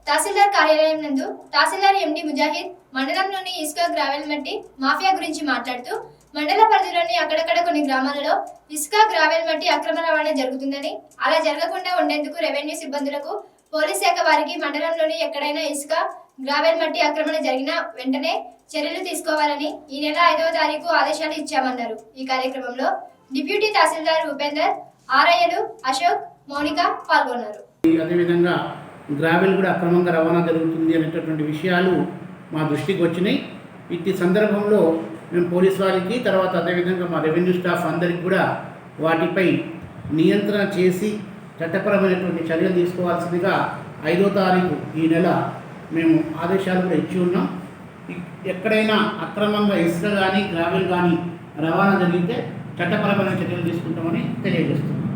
తహసీల్దార్ కార్యాలయం నందు తహసీల్దార్ ఎండి ముజాహిద్ మండలంలోని ఇసుక గ్రావెల్ మట్టి మాఫియా గురించి మాట్లాడుతూ మండల పరిధిలోని అక్కడక్కడ కొన్ని గ్రామాలలో ఇసుక గ్రావెల్ మట్టి అక్రమ రవాణా జరుగుతుందని, అలా జరగకుండా ఉండేందుకు రెవెన్యూ సిబ్బందులకు పోలీస్ శాఖ వారికి మండలంలోని ఎక్కడైనా ఇసుక గ్రావెల్ మట్టి ఆక్రమణ జరిగిన వెంటనే చర్యలు తీసుకోవాలని ఈ నెల 5వ తారీఖు ఆదేశాలు ఇచ్చామన్నారు. ఈ కార్యక్రమంలో డిప్యూటీ తహసీల్దార్ ఉపేందర్, ఆర్ఐలు అశోక్, మౌనిక పాల్గొన్నారు. అదేవిధంగా గ్రావెల్ కూడా అక్రమంగా రవాణా జరుగుతుంది అనేటటువంటి విషయాలు మా దృష్టికి వచ్చినాయి. ఇట్టి సందర్భంలో మేము పోలీస్ వారికి, తర్వాత అదేవిధంగా మా రెవెన్యూ స్టాఫ్ అందరికీ కూడా వాటిపై నియంత్రణ చేసి చట్టపరమైనటువంటి చర్యలు తీసుకోవాల్సిందిగా 5వ తారీఖు ఈ నెల మేము ఆదేశాలు కూడా ఇచ్చి ఉన్నాం. ఎక్కడైనా అక్రమంగా ఇసుక కానీ గ్రావెల్ కానీ రవాణా జరిగితే చట్టపరమైన చర్యలు తీసుకుంటామని తెలియజేస్తున్నాం.